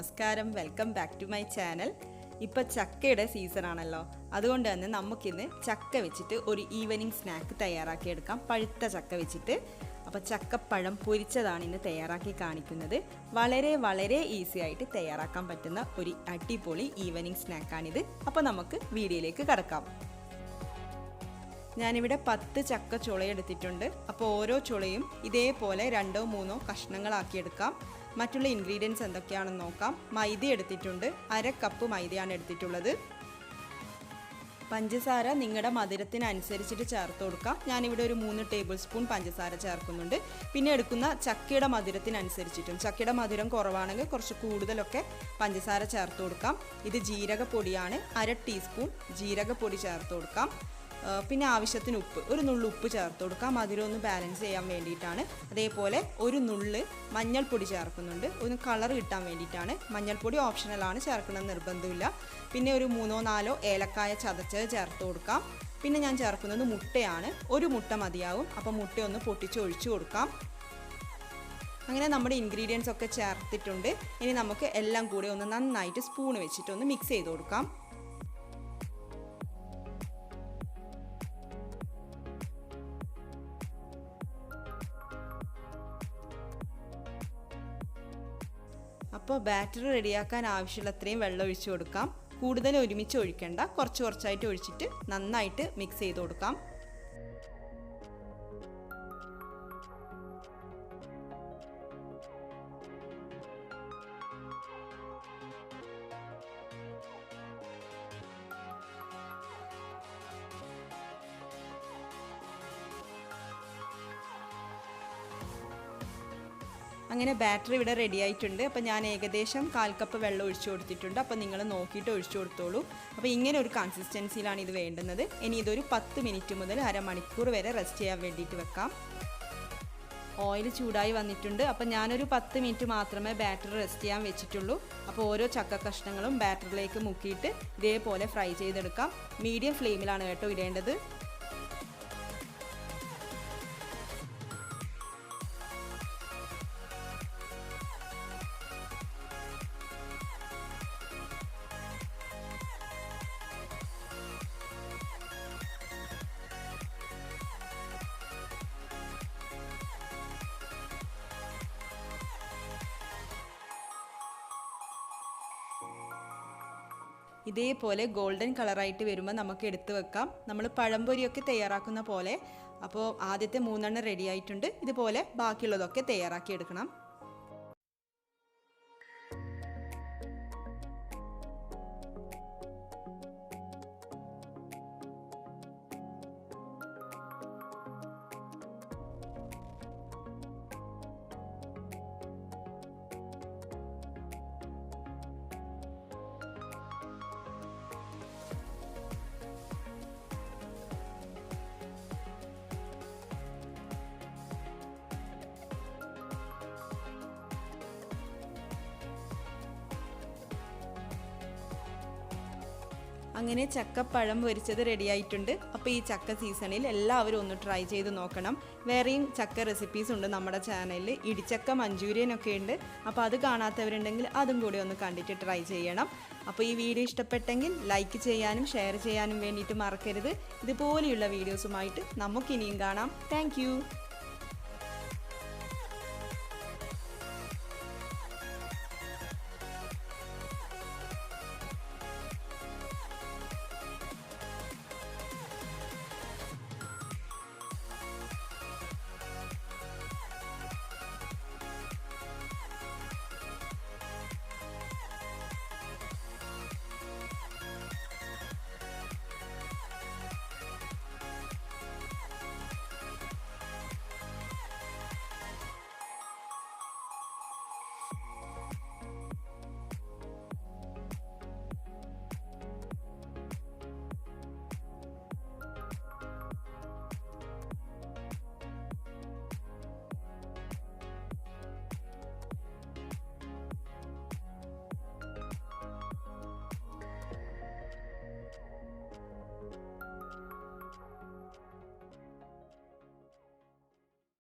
നമസ്കാരം, welcome back to my channel. ഇപ്പോൾ ചക്കയുടെ സീസൺ ആണല്ലോ, അതുകൊണ്ട് തന്നെ നമുക്കിന്ന് ചക്ക വെച്ചിട്ട് ഒരു ഈവനിങ് സ്നാക്ക് തയ്യാറാക്കിയെടുക്കാം. പഴുത്ത ചക്ക വെച്ചിട്ട്. അപ്പോൾ ചക്കപ്പഴം പൊരിച്ചതാണ് ഇന്ന് തയ്യാറാക്കി കാണിക്കുന്നത്. വളരെ ഈസി ആയിട്ട് തയ്യാറാക്കാൻ പറ്റുന്ന ഒരു അടിപൊളി ഈവനിങ് സ്നാക്കാണിത്. അപ്പോൾ നമുക്ക് വീഡിയോയിലേക്ക് കടക്കാം. ഞാനിവിടെ 10 ചക്ക ചുളയെടുത്തിട്ടുണ്ട്. അപ്പോൾ ഓരോ ചുളയും ഇതേപോലെ 2-3 കഷ്ണങ്ങളാക്കിയെടുക്കാം. മറ്റുള്ള ഇൻഗ്രീഡിയൻസ് എന്തൊക്കെയാണെന്ന് നോക്കാം. മൈദ എടുത്തിട്ടുണ്ട്, 1/2 കപ്പ് മൈദയാണ് എടുത്തിട്ടുള്ളത്. പഞ്ചസാര നിങ്ങളുടെ മധുരത്തിനനുസരിച്ചിട്ട് ചേർത്ത് കൊടുക്കാം. ഞാനിവിടെ ഒരു 3 ടേബിൾ സ്പൂൺ പഞ്ചസാര ചേർക്കുന്നുണ്ട്. പിന്നെ എടുക്കുന്ന ചക്കയുടെ മധുരത്തിനനുസരിച്ചിട്ടും, ചക്കയുടെ മധുരം കുറവാണെങ്കിൽ കുറച്ച് കൂടുതലൊക്കെ പഞ്ചസാര ചേർത്ത് കൊടുക്കാം. ഇത് ജീരകപ്പൊടിയാണ്, 1/2 ടീസ്പൂൺ ജീരകപ്പൊടി ചേർത്ത് കൊടുക്കാം. പിന്നെ ആവശ്യത്തിന് ഉപ്പ്, ഒരു നുള്ളു ഉപ്പ് ചേർത്ത് കൊടുക്കാം, മധുരം ഒന്ന് ബാലൻസ് ചെയ്യാൻ വേണ്ടിയിട്ടാണ്. അതേപോലെ ഒരു നുള്ള് മഞ്ഞൾപ്പൊടി ചേർക്കുന്നുണ്ട്, ഒന്ന് കളർ കിട്ടാൻ വേണ്ടിയിട്ടാണ്. മഞ്ഞൾപ്പൊടി ഓപ്ഷണലാണ്, ചേർക്കണമെന്ന് നിർബന്ധമില്ല. പിന്നെ ഒരു 3-4 ഏലക്കായ ചതച്ചത് ചേർത്ത് കൊടുക്കാം. പിന്നെ ഞാൻ ചേർക്കുന്നത് മുട്ടയാണ്, ഒരു മുട്ട മതിയാവും. അപ്പോൾ മുട്ട ഒന്ന് പൊട്ടിച്ചൊഴിച്ചു കൊടുക്കാം. അങ്ങനെ നമ്മുടെ ഇൻഗ്രീഡിയൻസ് ഒക്കെ ചേർത്തിട്ടുണ്ട്. ഇനി നമുക്ക് എല്ലാം കൂടി ഒന്ന് നന്നായിട്ട് സ്പൂൺ വെച്ചിട്ടൊന്ന് മിക്സ് ചെയ്ത് കൊടുക്കാം. അപ്പോൾ ബാറ്റർ റെഡിയാക്കാൻ ആവശ്യമുള്ളത്രയും വെള്ളം ഒഴിച്ചു കൊടുക്കാം. കൂടുതൽ ഒരുമിച്ച് ഒഴിക്കേണ്ട, കുറച്ചായിട്ട് ഒഴിച്ചിട്ട് നന്നായിട്ട് മിക്സ് ചെയ്ത് കൊടുക്കാം. അങ്ങനെ ബാറ്ററി ഇവിടെ റെഡി ആയിട്ടുണ്ട്. അപ്പോൾ ഞാൻ ഏകദേശം 1/4 കപ്പ് വെള്ളം ഒഴിച്ചു കൊടുത്തിട്ടുണ്ട്. അപ്പോൾ നിങ്ങൾ നോക്കിയിട്ട് ഒഴിച്ചു കൊടുത്തോളൂ. അപ്പോൾ ഇങ്ങനെ ഒരു കൺസിസ്റ്റൻസിയിലാണ് ഇത് വേണ്ടുന്നത്. ഇനി ഇതൊരു 10 മിനിറ്റ് മുതൽ അരമണിക്കൂർ വരെ റെസ്റ്റ് ചെയ്യാൻ വേണ്ടിയിട്ട് വെക്കാം. ഓയിൽ ചൂടായി വന്നിട്ടുണ്ട്. അപ്പോൾ ഞാനൊരു 10 മിനിറ്റ് മാത്രമേ ബാറ്റർ റെസ്റ്റ് ചെയ്യാൻ വെച്ചിട്ടുള്ളൂ. അപ്പോൾ ഓരോ ചക്ക കഷ്ണങ്ങളും ബാറ്ററിലേക്ക് മുക്കിയിട്ട് ഇതേപോലെ ഫ്രൈ ചെയ്തെടുക്കാം. മീഡിയം ഫ്ലെയിമിലാണ് കേട്ടോ ഇടേണ്ടത്. ഇതേപോലെ ഗോൾഡൻ കളറായിട്ട് വരുമ്പോൾ നമുക്ക് എടുത്ത് വെക്കാം. നമ്മൾ പഴംപൊരിയൊക്കെ തയ്യാറാക്കുന്ന പോലെ. അപ്പോൾ ആദ്യത്തെ 3 റെഡി ആയിട്ടുണ്ട്. ഇതുപോലെ ബാക്കിയുള്ളതൊക്കെ തയ്യാറാക്കി എടുക്കണം. അങ്ങനെ ചക്കപ്പഴം പൊരിച്ചത് റെഡി ആയിട്ടുണ്ട്. അപ്പോൾ ഈ ചക്ക സീസണിൽ എല്ലാവരും ഒന്ന് ട്രൈ ചെയ്ത് നോക്കണം. വേറെയും ചക്ക റെസിപ്പീസ് ഉണ്ട് നമ്മുടെ ചാനലിൽ. ഇടിച്ചക്ക മഞ്ചൂരിയനൊക്കെ ഉണ്ട്. അപ്പോൾ അത് കാണാത്തവരുണ്ടെങ്കിൽ അതും കൂടി ഒന്ന് കണ്ടിട്ട് ട്രൈ ചെയ്യണം. അപ്പോൾ ഈ വീഡിയോ ഇഷ്ടപ്പെട്ടെങ്കിൽ ലൈക്ക് ചെയ്യാനും ഷെയർ ചെയ്യാനും വേണ്ടിയിട്ട് മറക്കരുത്. ഇതുപോലെയുള്ള വീഡിയോസുമായിട്ട് നമുക്കിനിയും കാണാം. താങ്ക്